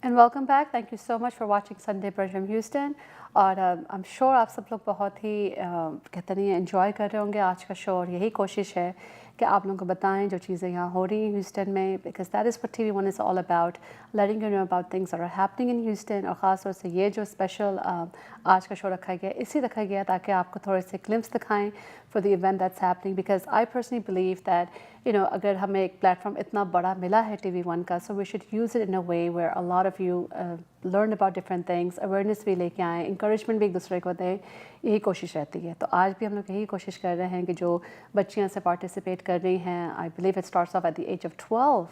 And welcome back. Thank you so much for watching Sunday Brunch from Houston. और I'm sure आप सब लोग बहुत ही कहते नहीं enjoy कर रहे होंगे आज का शो, और यही कोशिश है कि आप लोगों को बताएं जो चीज़ें यहाँ हो रही हैं ह्यूस्टन में, because that is what TV1 is all about, letting you know about things that are happening in Houston. और ख़ास तौर से ये जो स्पेशल आज का शो रखा गया इसी रखा गया ताकि आपको थोड़े से glimpse दिखाएं for the event that's happening, because I personally believe that अगर हमें एक प्लेटफॉर्म इतना बड़ा मिला है TV1 का, so we should use it in a way where a lot of you learn about different things, awareness भी लेके आएँ, encouragement भी एक दूसरे को दें, यही कोशिश रहती है. तो आज भी हम लोग यही कोशिश कर रहे हैं कि जो बच्चियाँ से पार्टिसिपेट कर रही हैं, I believe it starts off at the age of 12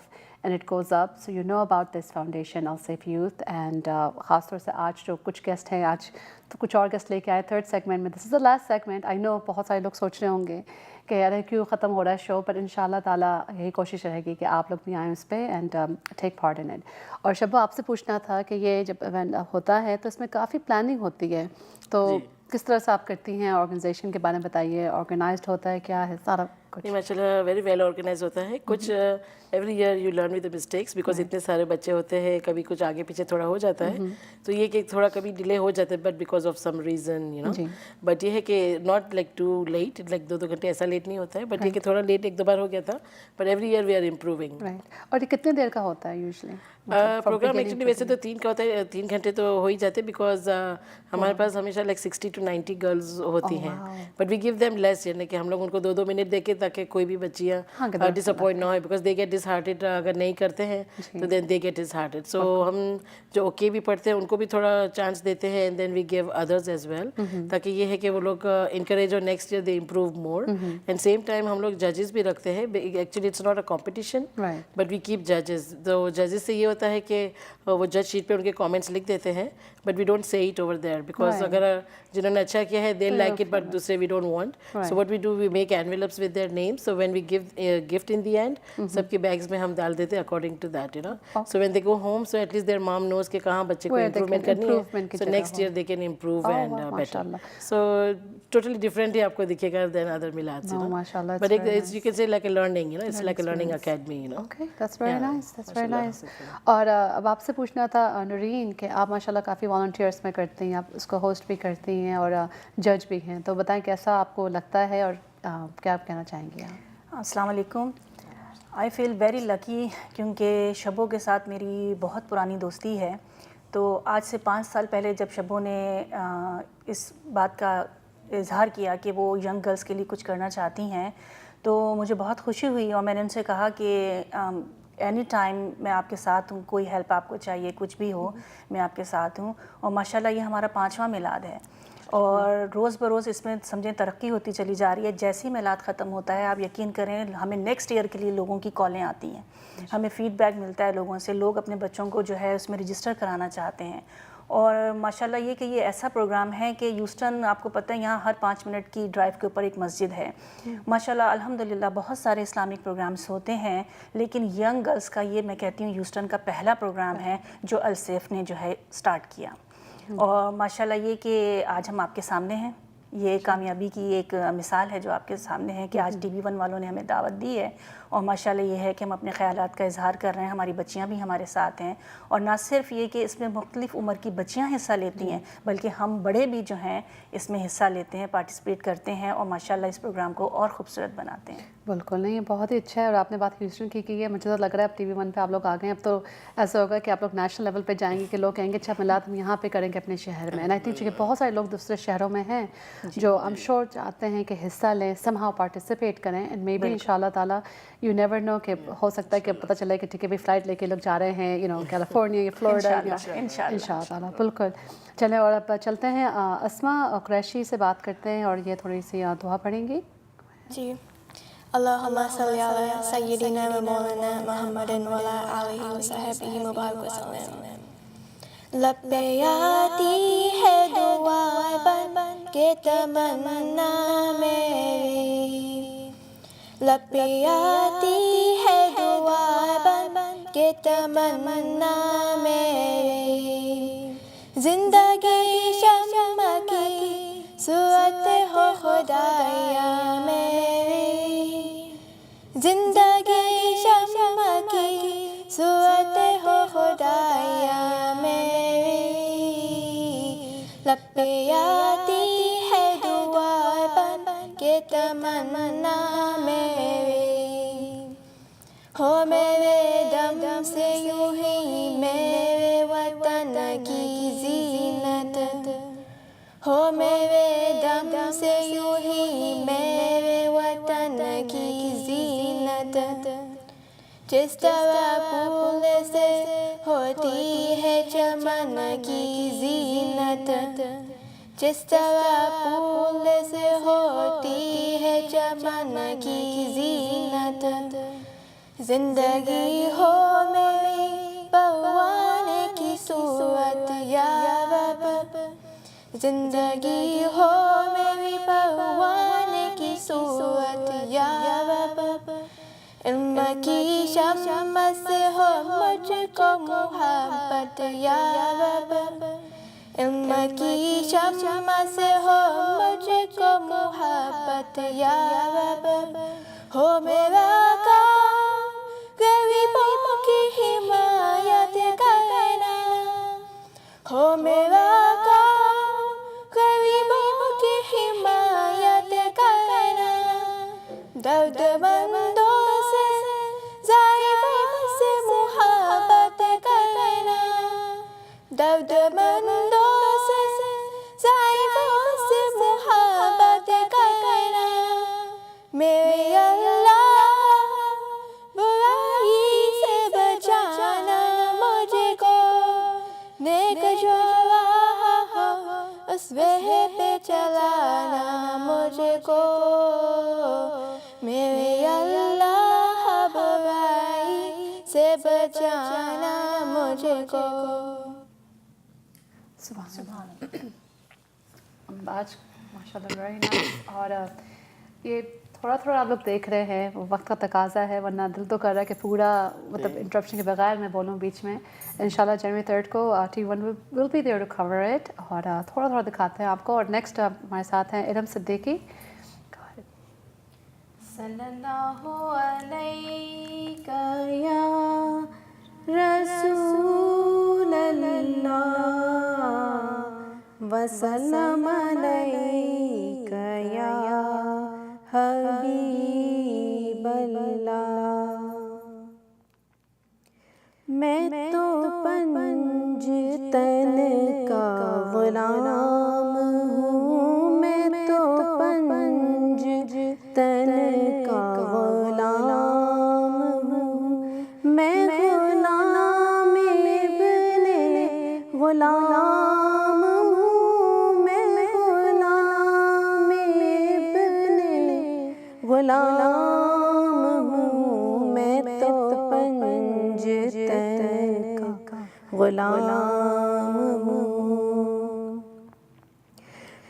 and it goes up, so you know about this foundation, Al Safe Youth. And ख़ास तौर से आज जो कुछ गेस्ट हैं, आज तो कुछ और गेस्ट लेके आए थर्ड सेगमेंट में. This is the last segment. I know बहुत सारे लोग सोच रहे होंगे कि यार क्यों ख़त्म हो रहा है शो, पर इंशाल्लाह ताला यही कोशिश रहेगी कि आप लोग भी आएँ उस पर and take part in it. और शब्बा आपसे पूछना था कि ये जब इवेंट होता है तो इसमें काफ़ी प्लानिंग होती है, तो किस तरह से आप करती हैं? ऑर्गेनाइजेशन के बारे में बताइए. ऑर्गेनाइज्ड होता है, क्या है सारा कुछ? माशाल्लाह वेरी वेल ऑर्गेनाइज होता है. कुछ every year you learn with the mistakes, because इतने सारे बच्चे होते हैं, कभी कुछ आगे पीछे थोड़ा हो जाता है, तो ये कि थोड़ा कभी डिले हो जाता है, but because of some reason but ये है कि not like too late, like 2 घंटे ऐसा लेट नहीं होता है, बट ये कि थोड़ा लेट 1-2 बार हो गया था, but every year we are improving. और ये कितने देर का होता है यूजुअली प्रोग्राम? एक्चुअली वैसे तो 3 का होता है, 3 घंटे तो हो ही जाते हैं, बिकॉज हमारे पास हमेशा लाइक 60 to 90 गर्ल्स होती हैं, but we give them less, यानी कि हम लोग उनको 2-2 मिनट देके ताकि कोई भी बच्चियाँ डिसअपॉइंट ना हो, बिकॉज दे गेट डिसहार्टेड अगर नहीं करते हैं तो देन दे गेट डिसहार्टेड. सो हम जो ओके भी पढ़ते हैं उनको भी थोड़ा चांस देते हैं, and then we give others as well, ताकि ये है कि वो लोग इनकरेज और next year they improve more. And same time हम लोग जजेस भी रखते हैं. Actually it's not a competition, but we keep जजेस. तो जजेस से ये होता है कि वो जज शीट पे उनके कमेंट्स लिख देते हैं, but we don't say it over there, because अगर जिन्होंने अच्छा किया है दे लाइक इट, बट दूसरे we don't want. So what we do, we make envelopes with their names, so when we give gift in the end सबके bags में हम डाल देते हैं according to that, so when they go home, so at least their mom knows के कहाँ बच्चे को इम्प्रूवमेंट करनी है, सो next year they can improve and better. So totally different ही आपको दिखेगा देन अदर मिलाद से, माशाल्लाह. But you can say like a learning, it's like a learning academy. Okay, that's very nice, that's very nice. और अब आपसे पूछना था नूरीन कि आप माशाल्लाह काफ़ी वॉलंटियर्स में करती हैं, आप उसको होस्ट भी करती हैं और जज भी हैं, तो बताएं कैसा आपको लगता है और क्या आप कहना चाहेंगी आप? अस्सलाम वालेकुम. आई फील वेरी लकी क्योंकि शबो के साथ मेरी बहुत पुरानी दोस्ती है. तो आज से 5 साल पहले जब शबो ने इस बात का इजहार किया कि वो यंग गर्ल्स के लिए कुछ करना चाहती हैं, तो मुझे बहुत खुशी हुई और मैंने उनसे कहा कि एनी टाइम मैं आपके साथ हूँ, कोई हेल्प आपको चाहिए, कुछ भी हो मैं आपके साथ हूँ. और माशाल्लाह ये हमारा 5वां मिलाद है और रोज़ बरोज़ इसमें समझें तरक्की होती चली जा रही है. जैसे ही मिलाद ख़त्म होता है, आप यकीन करें हमें नेक्स्ट ईयर के लिए लोगों की कॉलें आती हैं, हमें फ़ीडबैक मिलता है लोगों से, लोग अपने बच्चों को जो है उसमें रजिस्टर कराना चाहते हैं. और माशाल्लाह ये कि ये ऐसा प्रोग्राम है कि ह्यूस्टन, आपको पता है यहाँ हर 5 मिनट की ड्राइव के ऊपर एक मस्जिद है. माशाल्लाह अल्हम्दुलिल्लाह बहुत सारे इस्लामिक प्रोग्राम्स होते हैं, लेकिन यंग गर्ल्स का ये मैं कहती हूँ ह्यूस्टन का पहला प्रोग्राम है जो अल सेफ ने जो है स्टार्ट किया. और माशाल्लाह ये कि आज हम आपके सामने हैं, ये कामयाबी की एक मिसाल है जो आपके सामने है कि आज TV1 वालों ने हमें दावत दी है. और माशाल्लाह ये है कि हम अपने ख़यालात का इजहार कर रहे हैं, हमारी बच्चियां भी हमारे साथ हैं. और ना सिर्फ ये कि इसमें मुख्तलिफ़ उम्र की बच्चियां हिस्सा लेती हैं, बल्कि हम बड़े भी जो हैं इसमें हिस्सा लेते हैं, पार्टिसिपेट करते हैं और माशाल्लाह इस प्रोग्राम को और ख़ूबसूरत बनाते हैं. बिल्कुल नहीं, ये बहुत ही अच्छा है. और आपने बात ह्यूस्टन की है, मुझे तो लग रहा है अब TV1 पे आप लोग आ गए, अब तो ऐसा होगा कि आप लोग नेशनल लेवल पे जाएंगे कि लोग कहेंगे अच्छा मिलाद हम यहाँ पे करेंगे अपने शहर में. एंड आई थिंक कि बहुत सारे लोग दूसरे शहरों में हैं जो आई एम श्योर चाहते हैं कि हिस्सा लें, समहाउ पार्टिसिपेट करें. एंड मे बी इंशाल्लाह ताला यू नेवर नो कि हो सकता है कि पता चले कि ठीक है भी फ़्लाइट लेके लोग जा रहे हैं कैलिफोर्निया या फ्लोरिडा. इंशाल्लाह ताला बिल्कुल. चलें और अब चलते हैं अस्मा कुरैशी से बात करते हैं और ये थोड़ी सी दुआ पढ़ेंगी. जी. अल्लाहुम्मा सल्ली अला सय्यिदिना व मौलाना मुहम्मदिन व अला आलिहि व सहबिहि मुबारक वसल्लम. लब पे आती है दुआ बन के तमन्ना मेरी, लब पे आती है दुआ बन के तमन्ना मेरी. जिंदगी शम्मा की सूरत हो खुदाया मेरी, जिंदगी शम्मा की सूरत हो खुदाया लब पे आती है दुआ बन के तमन्ना मेरी, हो मेरे दम से यूं ही मेरे वतन की जीनत, हो मेरे दम से यूं ही मेरे वतन की जीनत, जिस तरह फूल से होती है चमन की जीनत, जिस तरह फूल से होती है चमन की जीनत, जिंदगी हो मेरी परवाने की सूरत या रब, जिंदगी हो मेरी परवाने की सूरत या रब, इल्म की शम्म से हो मुझको मुहब्बत या रब, इल्म की शम्म से हो मुझको मुहब्बत या रब, हो मेरा काम गरीबों की हिमायत करना, हो मेरा काम गरीबों की हिमायत करना, दर्दमंदों से ज़ालिमों से मुहब्बत करना, दर्दमंदों से ज़ालिमों से मुहब्बत करना, मेरे अल्लाह बुराई से बचाना मुझको, नेक जो राह हो उस राह पे चलाना मुझको, मेरे अल्लाह बुराई से बचाना मुझको। सुभान आज माशाल्लाह वेरी नाइस। और ये थोड़ा थोड़ा आप लोग देख रहे हैं, वो वक्त का तकाजा है, वरना दिल तो कर रहा है कि पूरा मतलब इंटरप्शन के बगैर मैं बोलूँ बीच में। इंशाल्लाह जनवरी 3 को T1 will be there to cover it, और थोड़ा थोड़ा दिखाते हैं आपको। और नेक्स्ट हमारे साथ हैं इरम सिद्दीकी। सल्लल्लाहु अलैका या रसूल अल्लाह वसल्लम अलैका या हबीब अल्लाह। मैं तो पंजतन का गुलाम हूँ, मैं तो पंजतन का गुलाम हूँ, मैं गुलाम इब्ने गुलाम हूँ, मैं गुलाम इब्ने गुलाम हूँ, मैं तो पंजतन का गुलाम हूँ।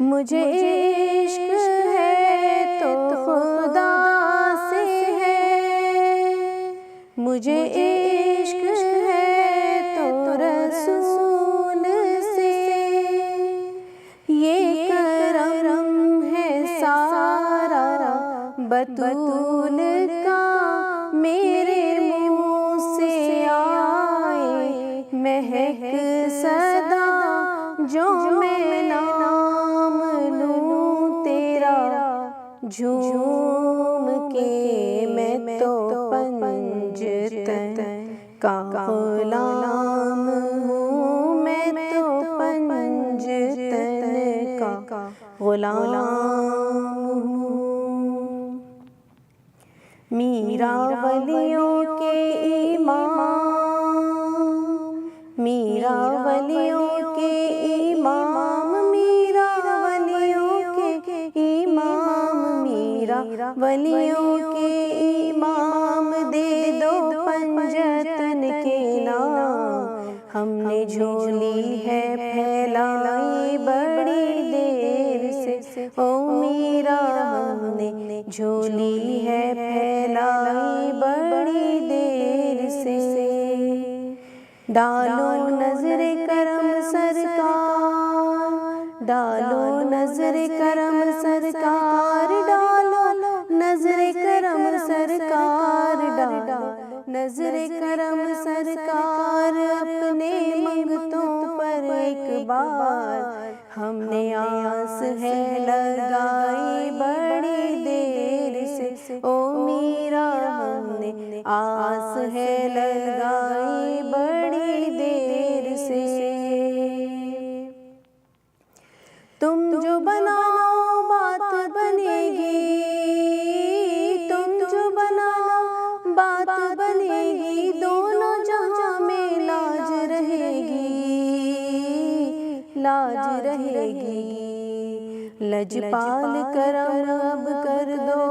मुझे इश्क है तो खुदा से है, मुझे इश्क है तो रसूल से, ये करम है सारा बतूल का, मेरे मुँह से आए महक सदा, जो मैं नाम लूँ तेरा झूम के, मैं तो पंजतन का गुलाम हूँ, मैं तो पंजतन का गुलाम हूँ। मीरा वलियों के इमाम, मीरा वलियों के इमाम, मीरा वलियों के इमाम, मीरा वलियों के इमाम, दे दो पंजतन के नाम, हमने झोली है फैलाई बड़ी देर से, ओ मीरा हमने झोली है फैलाई बड़ी देर से, डालो नजर करम सरकार, डालो नजर करम सरकार, डालो नजर करम सरकार, डालो नजर करम सरकार, अपने मंगतों पर एक बार ہم نے آس ہے لگائی بڑی دیر سے او میرا، ہم نے آس ہے لگائی بڑی دیر سے، تم جو بناؤ بات بنے گی، تم جو بناؤ بات بنے گی، دونوں جہاں میں لاج رہے گی، لاج رہے گی، لجپال کرم اب کر دو،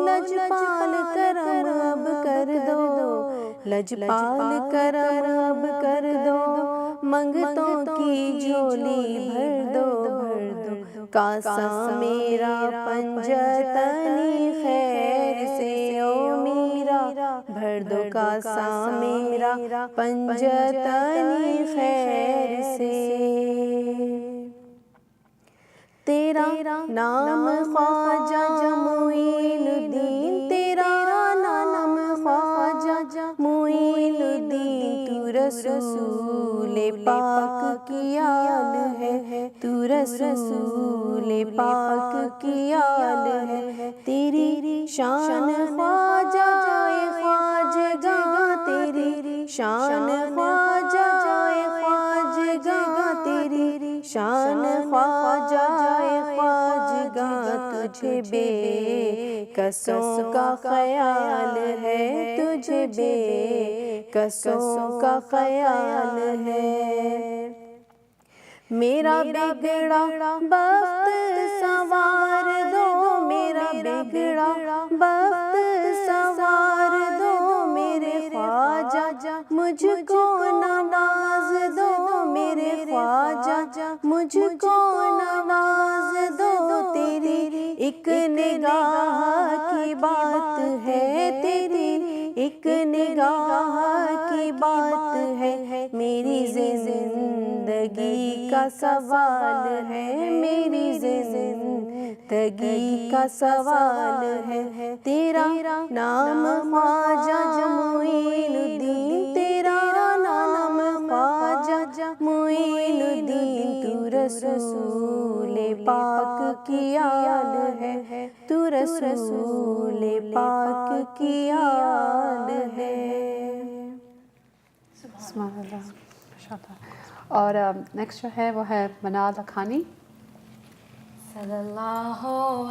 لجپال کرم اب کر دو، لجپال کرم اب کر دو، منگتوں کی جھولی بھر دو، بھر دو، کاسا میرا پنجتنی خیر سے او میرا، بھر دو کاسا میرا پنجتنی خیر سے، تیرا نام خواجہ معین الدین، تیرا نام خواجہ معین الدین، تو رسول پاک کی آل ہے، تو رسول پاک کی آل ہے، تیری شان خواجہ خواجگاں، تیری شان خواجہ خواجگاں، تیری شان خواجہ خواجگاں، تجھے بے کسوں کا خیال ہے، تجھے بے کسوں کا خیال ہے، میرا بگڑا بخت سنوار دو، میرا بگڑا بخت سنوار دو، میرے خواجہ مجھ کو نواز دو، میرے خواجہ مجھ کو نواز دو، تیری ایک نگاہ کی بات ہے، تیری ایک نگاہ کی بات ہے، میری زندگی کا سوال ہے، میری زندگی کا سوال ہے، تیرا نام خواجہ معین الدین، تیرا نام خواجہ معین الدین، تو رسول پاک کی آل ہے، تو رسول پاک کی آل ہے۔ سبحان اللہ، ماشاء اللہ۔ اور نیکسٹ جو ہے وہ ہے منال اکھانی۔ صلی اللہ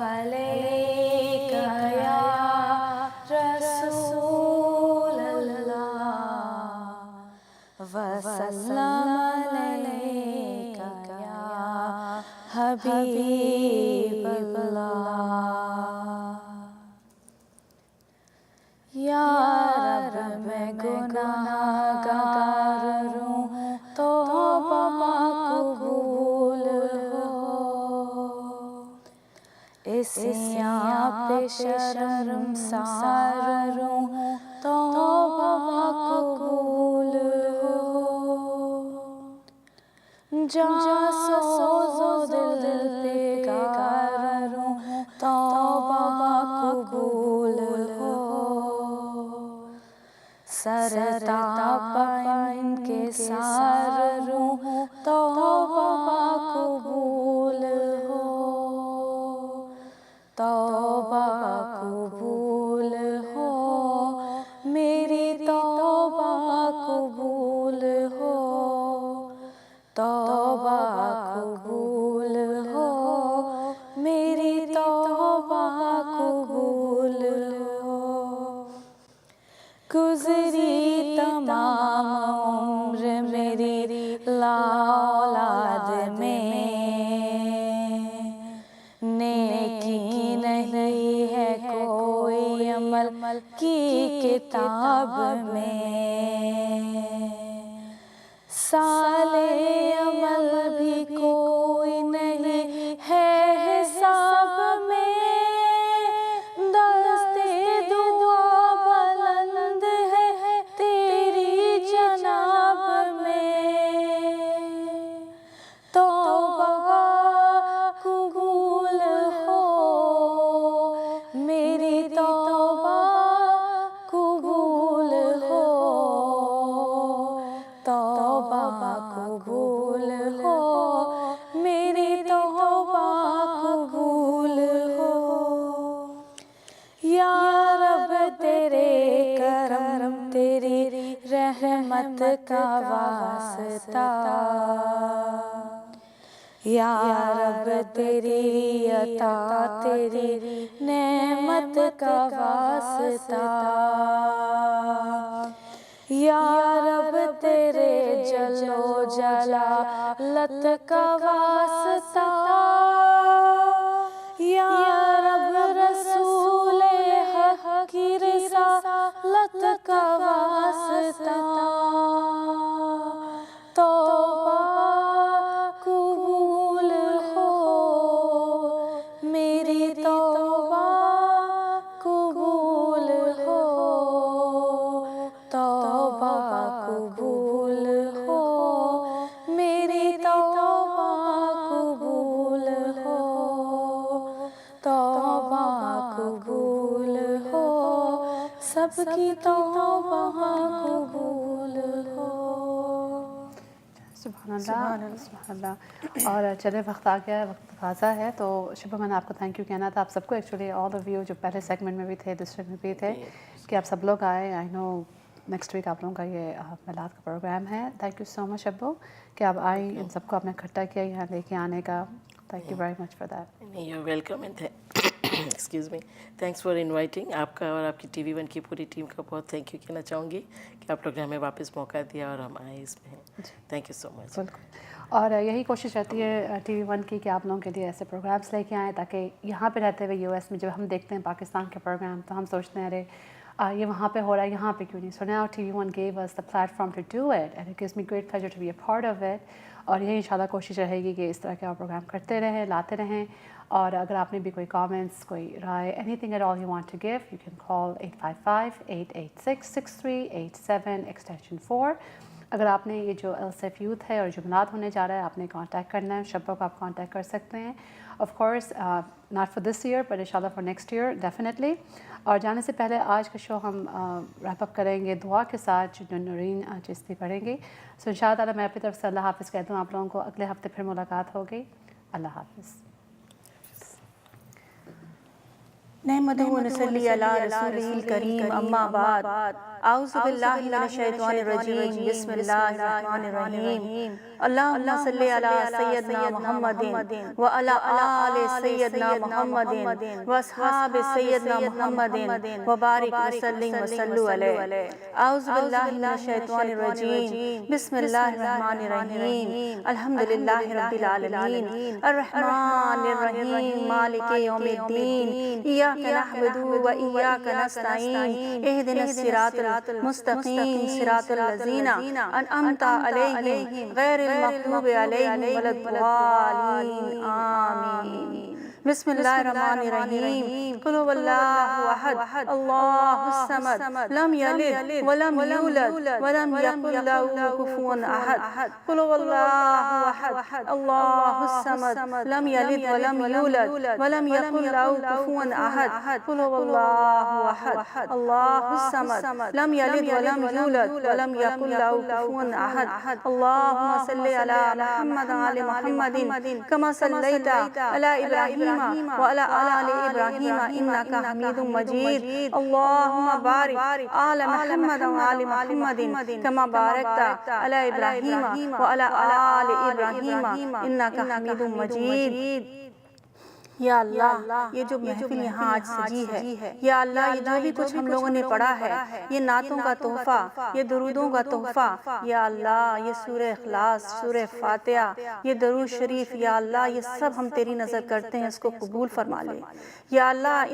علیہ یا رسول اللہ وسلم علیہ یا حبیب اللہ، یا رب میں گناہ گار ہوں، توبہ قبول ہو، اس یہاں پہ شرم سار ہوں، توبہ قبول ہو، جہاں سوز دل پہ گار ہوں، توبہ قبول ہو، سر تاپن کے سار ہوں، توبہ قبول ہو، توبہ قبول ہو، میری توبہ قبول ہو، توبہ قبول ہو، میری توبہ قبول ہو، گزری تمام عمر میری لا اولاد میں، نیکی نہیں ہے کوئی عمل کی کتاب میں، سالے عمل بھی کوئی نہیں ہے حساب میں، دستے دعا بلند ہے تیری جناب میں، توبہ قبول ہو، میری توبہ قبول ہو، توبہ قبول ہو، میری का वास्ता, या रब तेरी अता तेरी नेमत का वास्ता, या रब तेरे जलो जलालत का वास्ता, या रब रसूल हक की रिसालत का वास्ता, तौबा कबूल हो मेरी तौबा कबूल हो, तौबा कबूल हो मेरी तौबा कबूल हो, तौबा कबूल हो सबकी तौबा कबूल हो। सुभान अल्लाह। और चले वक्त आ गया है, वक्त तकाज़ा है, तो शुभ मैंने आपको थैंक यू कहना था, आप सबको एक्चुअली ऑल ऑफ यू जो पहले सेगमेंट में भी थे, दूसरे में भी थे, कि आप सब लोग आए। आई नो नेक्स्ट वीक आप लोगों का ये मिलाद का प्रोग्राम है। थैंक यू सो मच अब्बू कि आप आई, इन सबको आपने इकट्ठा किया यहाँ लेके आने का। Thank you very much for that. You are welcome and excuse me, thanks for inviting. आपका और आपकी TV1 की पूरी टीम का बहुत थैंक यू कहना चाहूँगी कि आप लोग ने हमें वापस मौका दिया और हम आए इसमें। Thank you so much. बिल्कुल, और यही कोशिश रहती है TV1 की कि आप लोगों के लिए ऐसे प्रोग्राम्स लेके आएँ, ताकि यहाँ पे रहते हुए US में जब हम देखते हैं पाकिस्तान के प्रोग्राम तो हम सोचते हैं अरे ये वहाँ पे हो रहा है, यहाँ पे क्यों नहीं। So now TV1 gave us the platform to do it and it gives me great pleasure to be a part of it। और यही इंशाल्लाह कोशिश रहेगी कि इस तरह के प्रोग्राम करते रहें, लाते रहें। और अगर आपने भी कोई कमेंट्स, कोई राय, anything at all you want to give, you can call 855-886-6387 extension 4। अगर आपने ये जो LSF यूथ है और जुमनात होने जा रहा है, आपने कांटेक्ट करना है, शब्बों को आप कांटेक्ट कर सकते हैं। Of course not for this year but इंशाल्लाह फॉर नेक्स्ट ईयर डेफिनेटली। और जाने से पहले आज का शो हम रैप अप करेंगे दुआ के साथ, जो नूरीन चिश्ती पढ़ेंगी। सो इंशाअल्लाह मैं अपनी तरफ से अल्लाह हाफ़िज़ कहता हूँ। आप लोगों को अगले हफ्ते फिर मुलाकात होगी। अल्लाह हाफ़िज़। नहमदुहु व नसल्ली अला रसूलिल करीम, अम्मा बाद। आऊज़ु बिल्लाहि मिनश शैतानिर रजीम, बिस्मिल्लाहिर रहमानिर रहीम। अल्लाहुम्मा सल्लि अला सय्यदना मुहम्मदिन व अला आले सय्यदना मुहम्मदिन व अस्हाबे सय्यदना मुहम्मदिन व बारिक व सल्लिम व सल्लु अलैहि। आऊज़ु बिल्लाहि मिनश शैतानिर रजीम, बिस्मिल्लाहिर रहमानिर रहीम। अल्हम्दुलिल्लाहि रब्बिल आलमीन, अर्रहमानिर रहीम, मालिकि यौमिद्दीन, इय्याका नअबुदु व इय्याका नस्तईन, इहदिनस सिरातल मुस्तकीम, सिरातल लज़ीना अनअमता अलैहिम गैरिल मग़दूबि अलैहिम वलद्दालीन, आमीन। बिस्मिल्लाहिर्रहमानिर्रहीम। कुल हुवल्लाहु अहद, अल्लाहुस समद, लम यलिद व लम यूलद व लम यकुल लहू कुफुवन अहद। कुल हुवल्लाहु अहद, अल्लाहुस समद, लम यलिद व लम यूलद व लम यकुल लहू कुफुवन अहद। कुल हुवल्लाहु अहद, अल्लाहुस समद, लम यलिद व लम यूलद व लम यकुल लहू कुफुवन अहद। अल्लाहुम्मा सल्लि अला मुहम्मद व आलि मुहम्मदिन कमा सल्लैता अला इब्राहीम व अला आलि इब्राहीम इन्नका हमीदुम मजीद। अल्लाहुम्मा बारिक आला मुहम्मद व आलि मुहम्मदिन कमा बारकता अला इब्राहीम व अला आलि इब्राहीम इन्नका हमीदुम मजीद। या अल्लाह, ये जो महफिल यहाँ आज सजी है, या अल्लाह ये जो भी कुछ हम लोगों ने पढ़ा है, ये नातों का तोहफ़ा, ये दरूदों का तोहफ़ा, या अल्लाह ये सूरह इखलास, सूरह फातिहा, ये दरूद शरीफ, या अल्लाह ये सब हम तेरी नज़र करते हैं, इसको कबूल फरमा ले। या अल्लाह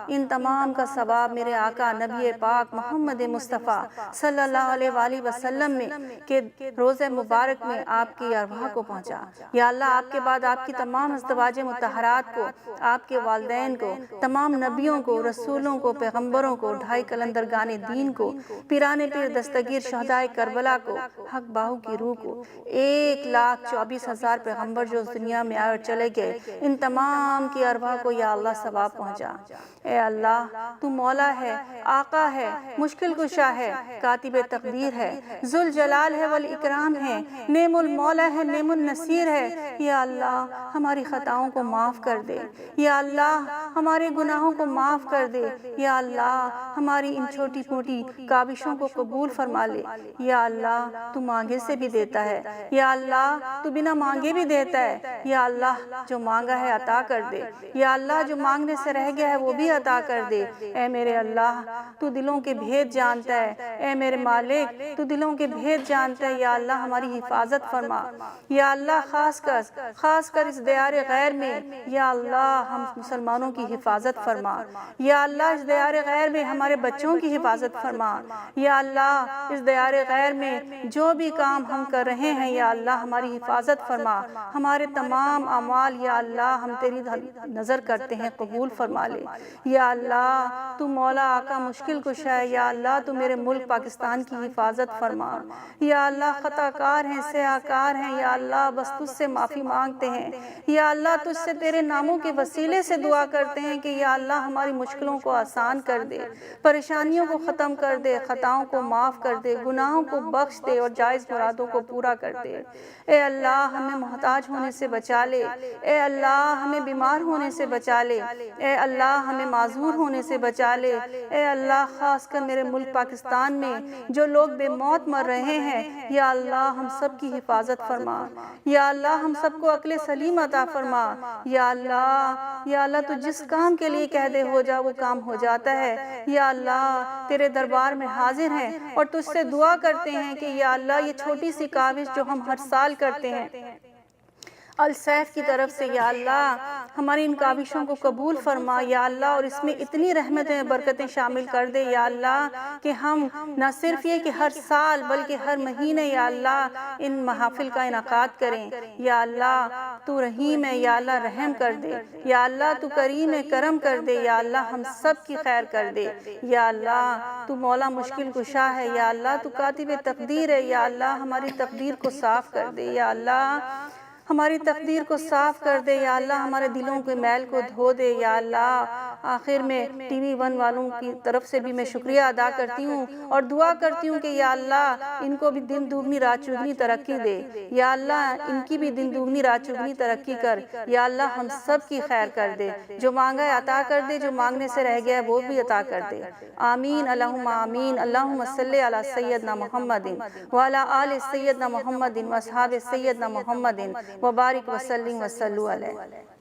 इन तमाम का सवाब मेरे आका नबी पाक मोहम्मद मुस्तफ़ा सल्लल्लाहु अलैहि वसल्लम में के रोज़े मुबारक में आपकी अरवाह को पहुँचा। या अल्लाह आपके बाद आपकी तमाम अज़वाज मुतहरात को, आपके वालिदैन को, तमाम नबियों को, रसूलों को, पैगम्बरों को, ढाई कलंदरगाने दीन को, पीराने पीर दस्तगीर शहदाए करबला को, हक बाहू की रूह को, 1,24,000 पैगम्बर जो उस दुनिया में आए और चले गए, इन तमाम की अरवाह को या अल्लाह सवाब पहुँचा। ए अल्लाह, तू मौला है, आका है, मुश्किल कुशा है, कातिब तकदीर है, जुल जलाल है, वल इकराम है, नेमुल मौला है, नेमुल नसीर है। या अल्लाह हमारी खताओं خطاؤں کو معاف کر دے، یا اللہ ہمارے گناہوں کو معاف کر دے، یا اللہ ہماری ان چھوٹی موٹی کاوشوں کو قبول فرما لے، یا اللہ تو مانگے سے بھی دیتا ہے، یا اللہ تو بنا مانگے بھی دیتا ہے، یا اللہ جو مانگا ہے عطا کر دے، یا اللہ جو مانگنے سے رہ گیا ہے وہ بھی عطا کر دے۔ اے میرے اللہ تو دلوں کے بھید جانتا ہے، اے میرے مالک تو دلوں کے بھید جانتا ہے، یا اللہ ہماری حفاظت فرما، یا اللہ خاص کر اس دیار غیر میں یا اللہ ہم مسلمانوں کی حفاظت فرما، یا اللہ اس دیار غیر میں ہمارے بچوں کی حفاظت فرما، یا اللہ اس دیار غیر میں جو بھی کام ہم کر رہے ہیں یا اللہ ہماری حفاظت فرما، ہمارے تمام اعمال یا اللہ ہم تیری نظر کرتے ہیں قبول فرما لے، یا اللہ تو مولا آقا مشکل کشا ہے، یا اللہ تو میرے ملک پاکستان کی حفاظت فرما، یا اللہ خطا کار ہیں سیاہ کار ہیں، یا اللہ بس تجھ سے معافی مانگتے ہیں، یا اللہ تجھ سے تیرے ناموں کے وسیلے سے دعا کرتے ہیں کہ یا اللہ ہماری مشکلوں کو آسان کر دے، پریشانیوں کو ختم کر دے، خطاؤں کو معاف کر دے، گناہوں کو بخش دے اور جائز مرادوں کو پورا کر دے۔ اے اللہ ہمیں محتاج ہونے سے بچا لے، اے اللہ ہمیں بیمار ہونے سے بچا لے، اے اللہ ہمیں معذور ہونے سے بچا لے، اے اللہ خاص کر میرے ملک پاکستان میں جو لوگ بے موت مر رہے ہیں یا اللہ ہم سب کی حفاظت فرما، یا اللہ ہم سب کو عقل سلیم عطا فرما، یا اللہ تو جس کام کے لیے کہہ دے ہو جا وہ کام ہو جاتا ہے، یا اللہ تیرے دربار میں حاضر ہیں اور تجھ سے دعا کرتے ہیں کہ یا اللہ یہ چھوٹی سی کاوش جو ہم ہر سال کرتے ہیں السیف کی طرف سے، یا اللہ ہماری ان کاوشوں کو قبول فرما، یا اللہ اور اس میں اتنی رحمتیں برکتیں شامل کر دے یا اللہ کہ ہم نہ صرف یہ کہ ہر سال بلکہ ہر مہینے یا اللہ ان محافل کا انعقاد کریں، یا اللہ تو رحیم ہے، یا اللہ رحم کر دے، یا اللہ تو کریم ہے کرم کر دے، یا اللہ ہم سب کی خیر کر دے، یا اللہ تو مولا مشکل کشا ہے، یا اللہ تو کاتب تقدیر ہے، یا اللہ ہماری تقدیر کو صاف کر دے، یا اللہ ہماری تقدیر کو صاف کر دے، یا اللہ ہمارے دلوں کے میل کو دھو دے، یا اللہ آخر میں ٹی وی ون والوں کی طرف سے بھی میں شکریہ ادا کرتی ہوں اور دعا کرتی ہوں کہ یا اللہ ان کو بھی دن دوگنی رات چوگنی ترقی دے، یا اللہ ان کی بھی دن دوگنی رات چوگنی ترقی کر، یا اللہ ہم سب کی خیر کر دے، جو مانگا ہے عطا کر دے، جو مانگنے سے رہ گیا ہے وہ بھی عطا کر دے، آمین اللہم آمین۔ اللہم صلی علی سیدنا محمد وعلی آل سیدنا محمد واصحاب سیدنا محمد وبارک وسلم وصلو علیہ۔